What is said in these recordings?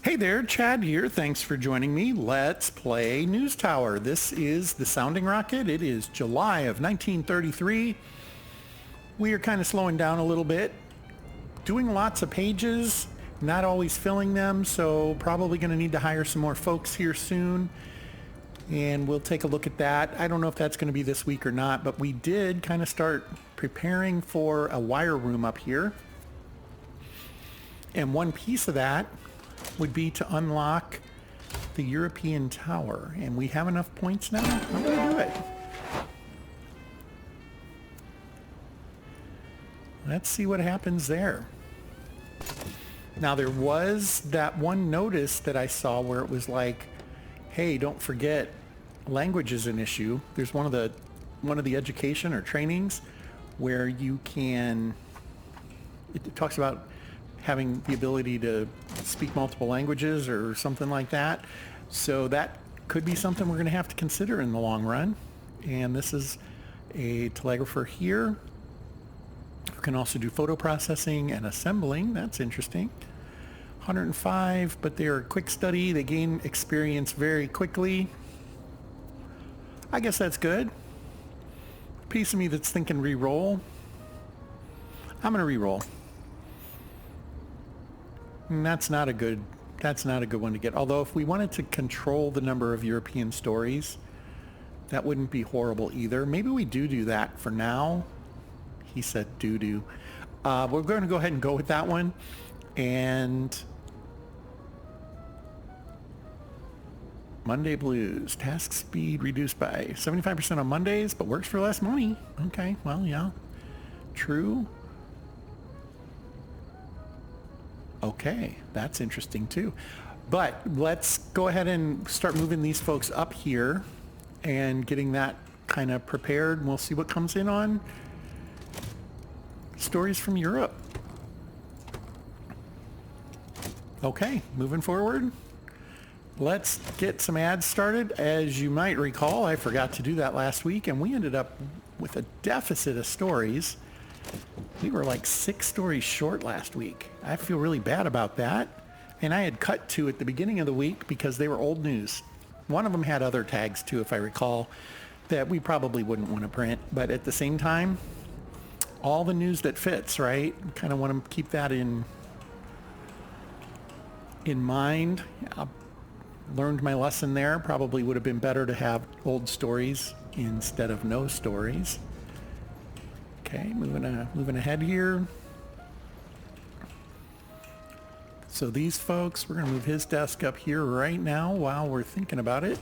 Hey there, Chad here. Thanks for joining me. Let's play NewsTower. This is the sounding rocket. It is July of 1933. We are kind of slowing down a little bit, doing lots of pages, not always filling them, so probably going to need to hire some more folks here soon. And we'll take a look at that. I don't know if that's going to be this week or not, but we did kind of start preparing for a wire room up here. And one piece of that would be to unlock the European Tower. And we have enough points now. I'm going to do it. Let's see what happens there. Now there was that one notice that I saw where it was like, hey, don't forget language is an issue. There's one of the education or trainings where you can, it talks about having the ability to speak multiple languages or something like that. So that could be something we're going to have to consider in the long run. And this is a telegrapher here. We can also do photo processing and assembling. That's interesting. 105, but they're a quick study. They gain experience very quickly. I guess that's good. Piece of me that's thinking re-roll. I'm going to re-roll. And that's not a good one to get. Although if we wanted to control the number of European stories, that wouldn't be horrible either. Maybe we do that for now. He said doo-doo. We're going to go ahead and go with that one. And Monday Blues. Task speed reduced by 75% on Mondays, but works for less money. Okay, well, yeah. True. Okay, that's interesting too. But let's go ahead and start moving these folks up here and getting that kind of prepared. And we'll see what comes in on stories from Europe. Okay, moving forward. Let's get some ads started. As you might recall, I forgot to do that last week, and we ended up with a deficit of stories. We were like 6 stories short last week. I feel really bad about that. And I had cut 2 at the beginning of the week because they were old news. One of them had other tags too, if I recall, that we probably wouldn't want to print. But at the same time, all the news that fits, right? Kind of want to keep that in mind. I learned my lesson there. Probably would have been better to have old stories instead of no stories. Okay, moving ahead here. So these folks, we're going to move his desk up here right now while we're thinking about it.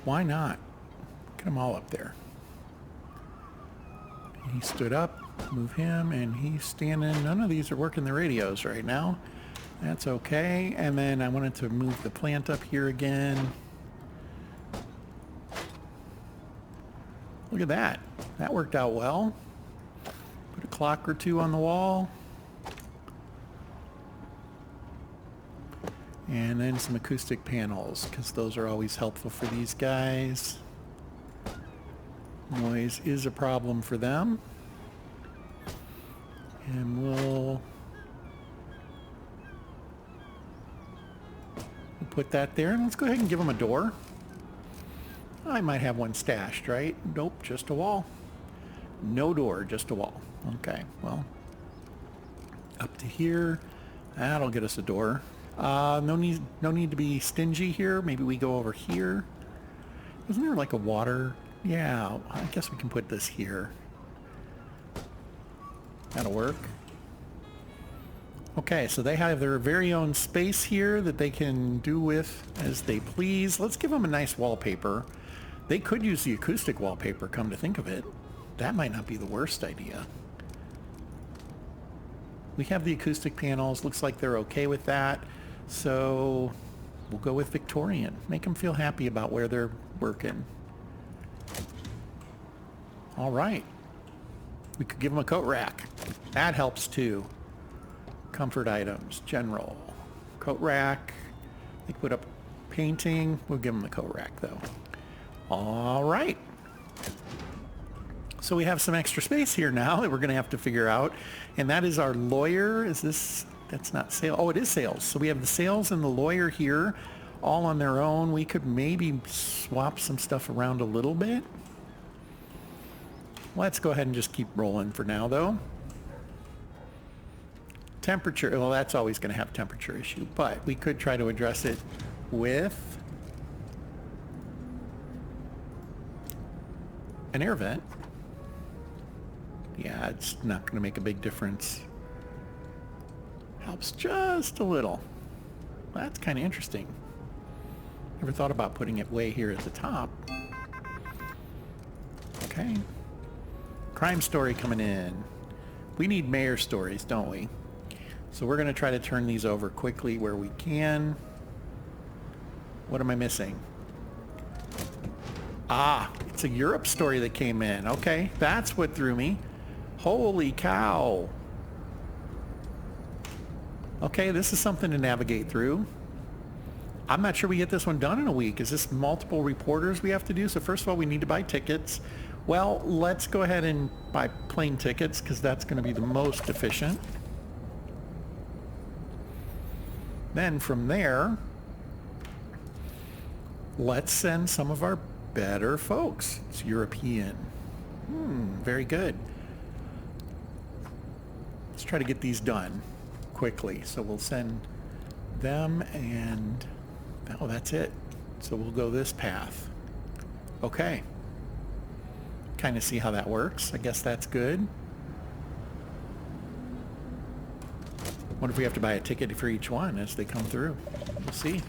Why not? Get them all up there. He stood up, move him, and he's standing. None of these are working the radios right now. That's okay. And then I wanted to move the plant up here again. Look at that. That worked out well. Put a clock or 2 on the wall. And then some acoustic panels, because those are always helpful for these guys. Noise is a problem for them. And we'll put that there. And let's go ahead and give them a door. I might have one stashed, right? Nope, just a wall. No door, just a wall. Okay, well, up to here. That'll get us a door. No need to be stingy here. Maybe we go over here. Isn't there like a water? Yeah, I guess we can put this here. That'll work. Okay, so they have their very own space here that they can do with as they please. Let's give them a nice wallpaper. They could use the acoustic wallpaper, come to think of it. That might not be the worst idea. We have the acoustic panels. Looks like they're okay with that. So we'll go with Victorian. Make them feel happy about where they're working. All right. We could give them a coat rack. That helps too. Comfort items, general. Coat rack. They put up painting. We'll give them the coat rack though. All right. So we have some extra space here now that we're going to have to figure out. And that is our lawyer. Is this, that's not sales. Oh, it is sales. So we have the sales and the lawyer here all on their own. We could maybe swap some stuff around a little bit. Let's go ahead and just keep rolling for now though. Temperature, well, that's always going to have a temperature issue, but we could try to address it with an air vent. Yeah, it's not going to make a big difference. Helps just a little. That's kind of interesting. Never thought about putting it way here at the top. Okay. Crime story coming in. We need mayor stories, don't we? So we're going to try to turn these over quickly where we can. What am I missing? Ah, it's a Europe story that came in. Okay, that's what threw me. Holy cow. Okay, this is something to navigate through. I'm not sure we get this one done in a week. Is this multiple reporters we have to do? So first of all, we need to buy tickets. Well, let's go ahead and buy plane tickets because that's going to be the most efficient. Then from there, let's send some of our better folks. It's European. Very good. Let's try to get these done quickly. So we'll send them and, oh, that's it. So we'll go this path. Okay. Kind of see how that works. I guess that's good. What if we have to buy a ticket for each one as they come through? We'll see.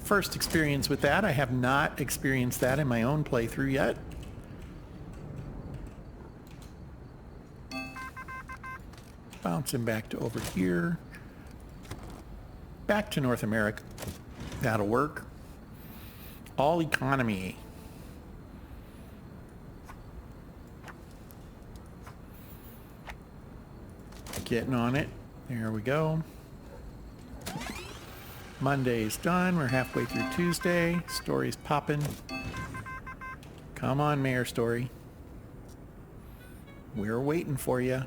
First experience with that. I have not experienced that in my own playthrough yet. Bouncing back to over here. Back to North America. That'll work. All economy. Getting on it. There we go. Monday's done. We're halfway through Tuesday. Story's popping. Come on, Mayor Story. We're waiting for you.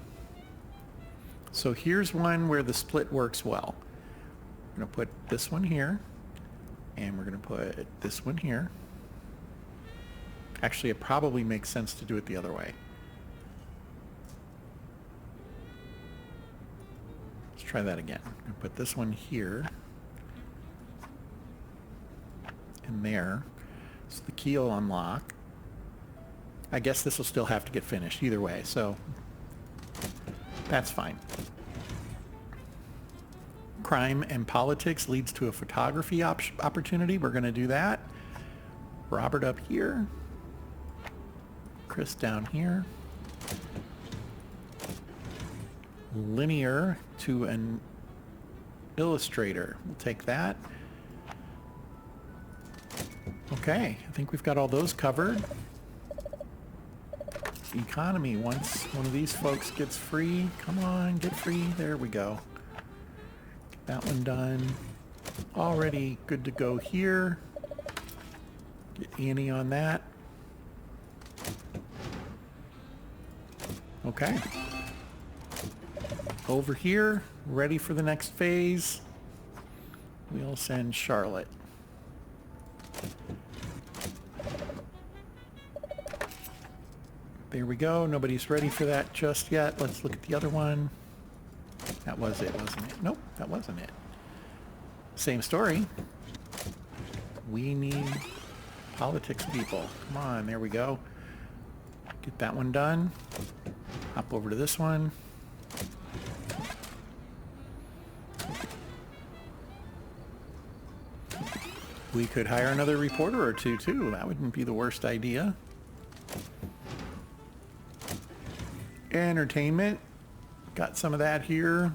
So here's one where the split works well. We're going to put this one here. And we're going to put this one here. Actually, it probably makes sense to do it the other way. Try that again. I'm going to put this one here and there. So the key will unlock. I guess this will still have to get finished either way, so that's fine. Crime and politics leads to a photography opportunity. We're going to do that. Robert up here. Chris down here. Linear to an illustrator. We'll take that. Okay, I think we've got all those covered. Economy, once one of these folks gets free, come on, get free. There we go. Get that one done. Already good to go here. Get Annie on that. Okay. Over here, ready for the next phase. We'll send Charlotte. There we go. Nobody's ready for that just yet. Let's look at the other one. That was it, wasn't it? Nope, that wasn't it. Same story. We need politics people. Come on, there we go. Get that one done. Hop over to this one. We could hire another reporter or two, too. That wouldn't be the worst idea. Entertainment. Got some of that here.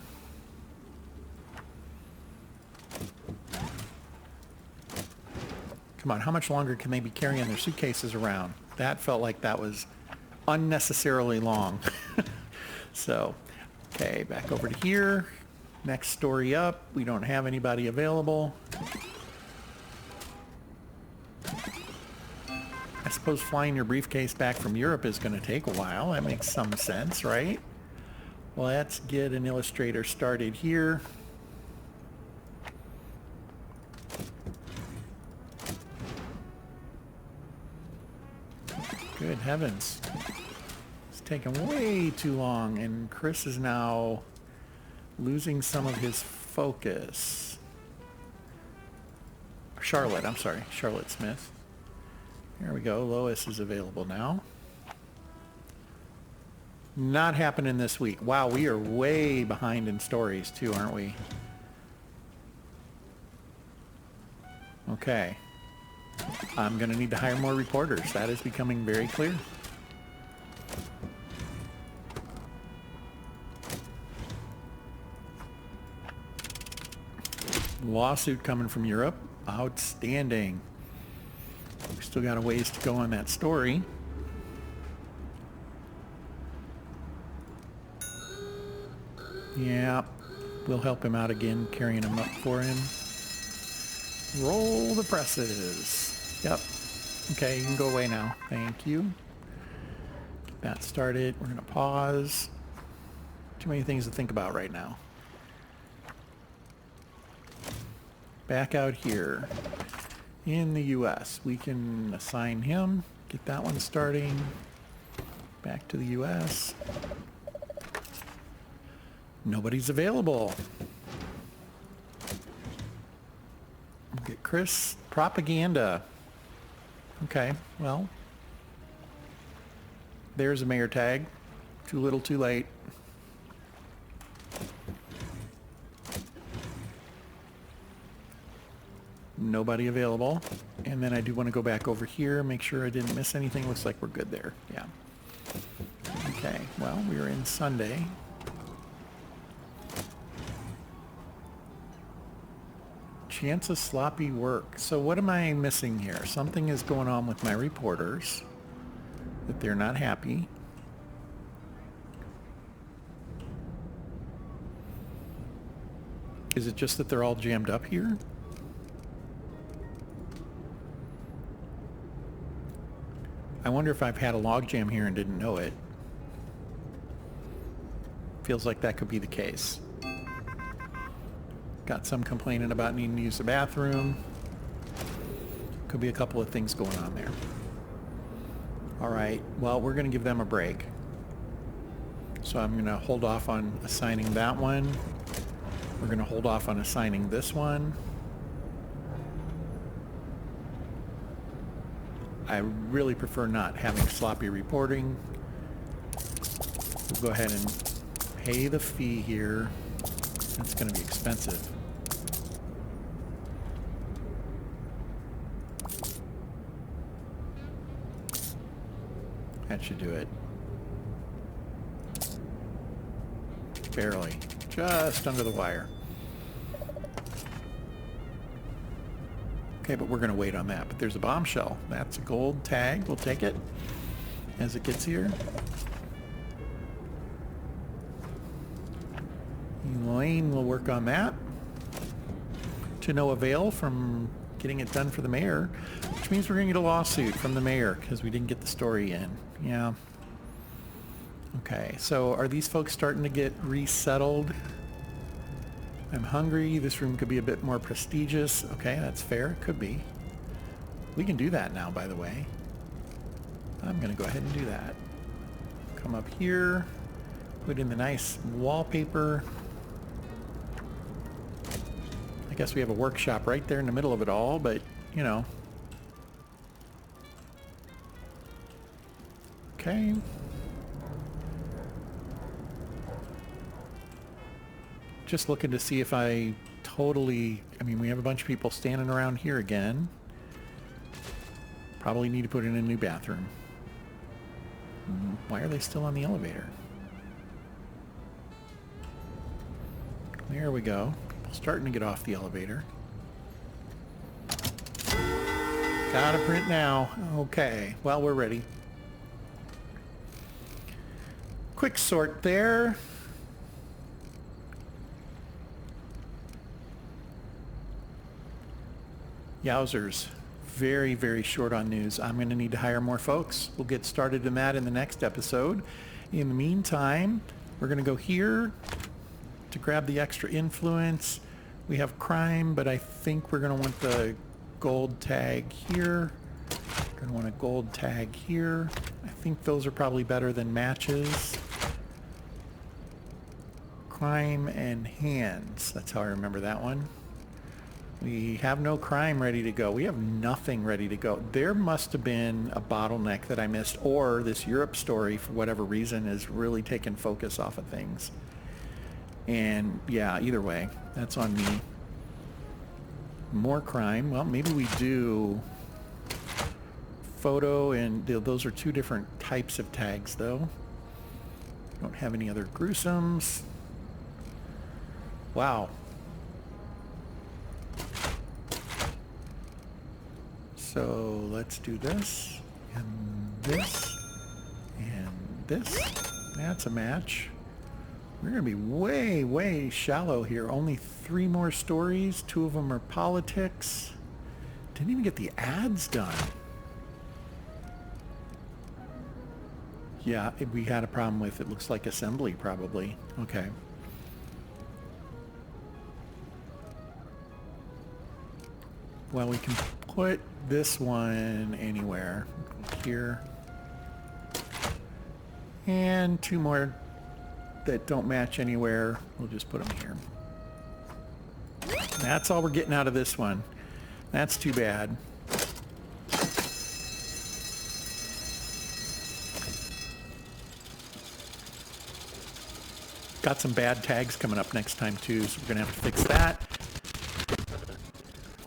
Come on, how much longer can they be carrying their suitcases around? That felt like that was unnecessarily long. So, okay, back over to here. Next story up. We don't have anybody available. suppose flying your briefcase back from Europe is going to take a while. That makes some sense, right? Well, let's get an illustrator started here. Good heavens. It's taking way too long, and Chris is now losing some of his focus. Charlotte, I'm sorry. Charlotte Smith. There we go. Lois is available now. Not happening this week. Wow, we are way behind in stories too, aren't we? Okay. I'm going to need to hire more reporters. That is becoming very clear. Lawsuit coming from Europe. Outstanding. We still got a ways to go on that story. Yeah, we'll help him out again, carrying him up for him. Roll the presses. Yep. Okay, you can go away now. Thank you. Get that started. We're going to pause. Too many things to think about right now. Back out here in the U.S. We can assign him. Get that one starting. Back to the U.S. Nobody's available. Get Chris. Propaganda. Okay, well. There's a mayor tag. Too little, too late. Nobody available. And then I do want to go back over here, make sure I didn't miss anything. Looks like we're good there. Yeah. Okay, well, we are in Sunday. Chance of sloppy work. So what am I missing here? Something is going on with my reporters that they're not happy. Is it just that they're all jammed up here? I wonder if I've had a logjam here and didn't know it. Feels like that could be the case. Got some complaining about needing to use the bathroom. Could be a couple of things going on there. All right, well, we're going to give them a break. So I'm going to hold off on assigning that one. We're going to hold off on assigning this one. I really prefer not having sloppy reporting. We'll go ahead and pay the fee here. It's going to be expensive. That should do it. Barely. Just under the wire. Okay, but we're going to wait on that. But there's a bombshell. That's a gold tag. We'll take it as it gets here. Elaine will work on that. To no avail from getting it done for the mayor, which means we're going to get a lawsuit from the mayor because we didn't get the story in. Yeah. Okay, so are these folks starting to get resettled? I'm hungry. This room could be a bit more prestigious. Okay, that's fair. Could be. We can do that now, by the way. I'm going to go ahead and do that. Come up here. Put in the nice wallpaper. I guess we have a workshop right there in the middle of it all, but, you know. Okay. Just looking to see if I totally... I mean, we have a bunch of people standing around here again. Probably need to put in a new bathroom. Why are they still on the elevator? There we go. Starting to get off the elevator. Gotta print now. Okay, well, we're ready. Quick sort there. Yowzers. very, very short on news. I'm going to need to hire more folks. We'll get started in that in the next episode. In the meantime, we're going to go here to grab the extra influence. We have crime, but I think we're going to want the gold tag here. We're going to want a gold tag here. I think those are probably better than matches. Crime and hands. That's how I remember that one. We have no crime ready to go. We have nothing ready to go. There must have been a bottleneck that I missed, or this Europe story, for whatever reason, is really taking focus off of things. And yeah, either way, that's on me. More crime. Well, maybe we do photo, and those are two different types of tags, though. Don't have any other gruesomes. Wow. So let's do this, and this, and this. That's a match. We're going to be way, way shallow here. Only 3 more stories. 2 of them are politics. Didn't even get the ads done. Yeah, we had a problem with, it looks like assembly probably. Okay. Well, we can put this one anywhere. Here. And 2 more that don't match anywhere. We'll just put them here. That's all we're getting out of this one. That's too bad. Got some bad tags coming up next time too, so we're gonna have to fix that.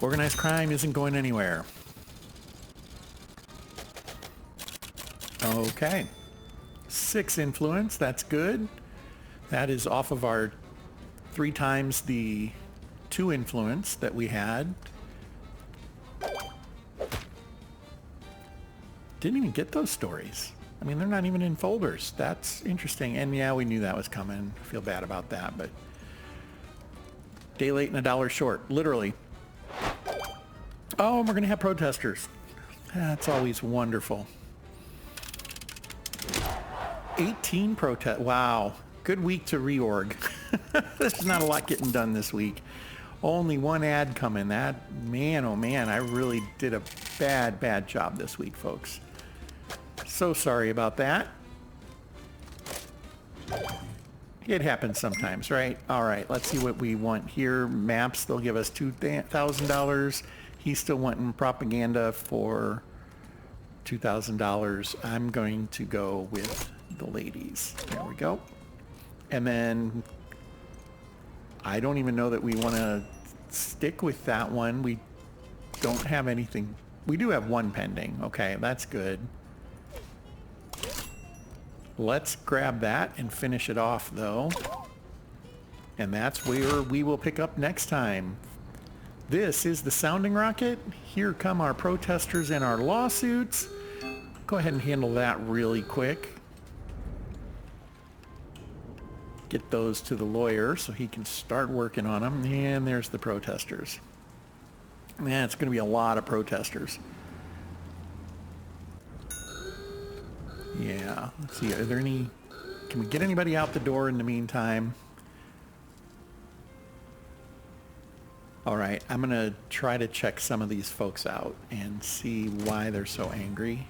Organized crime isn't going anywhere. Okay. 6 influence, that's good. That is off of our 3 times the 2 influence that we had. Didn't even get those stories. I mean, they're not even in folders. That's interesting. And yeah, we knew that was coming. I feel bad about that, but day late and $1 short, literally. Oh, and we're going to have protesters. That's always wonderful. 18 protest. Wow. Good week to reorg. There's not a lot getting done this week. Only 1 ad coming. That, man, oh man, I really did a bad job this week, folks. So sorry about that. It happens sometimes, right? All right, let's see what we want here. Maps, they'll give us $2,000. He's still wanting propaganda for $2,000. I'm going to go with the ladies. There we go. And then I don't even know that we want to stick with that one. We don't have anything. We do have 1 pending. Okay, that's good. Let's grab that and finish it off, though. And that's where we will pick up next time. This is the sounding rocket. Here come our protesters and our lawsuits. Go ahead and handle that really quick. Get those to the lawyer so he can start working on them. And there's the protesters. Man, it's going to be a lot of protesters. Yeah, let's see, are there any, can we get anybody out the door in the meantime? All right, I'm gonna try to check some of these folks out and see why they're so angry.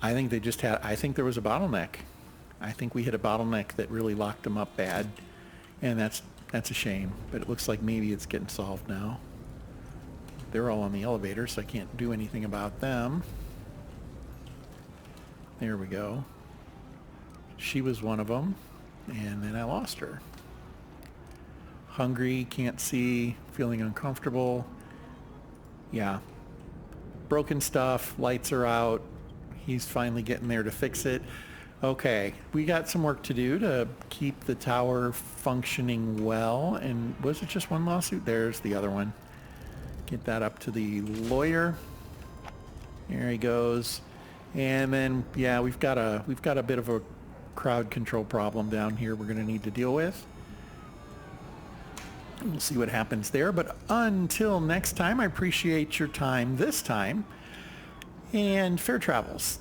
I think they just had, I think there was a bottleneck. I think we hit a bottleneck that really locked them up bad, and that's a shame, but it looks like maybe it's getting solved now. They're all on the elevator, so I can't do anything about them. There we go. She was one of them, and then I lost her. Hungry, can't see, feeling uncomfortable. Yeah. Broken stuff, lights are out. He's finally getting there to fix it. Okay, we got some work to do to keep the tower functioning well. And was it just 1 lawsuit? There's the other one. Get that up to the lawyer. There he goes. And then, yeah, we've got a bit of a crowd control problem down here we're going to need to deal with. We'll see what happens there. But until next time, I appreciate your time this time. And fair travels.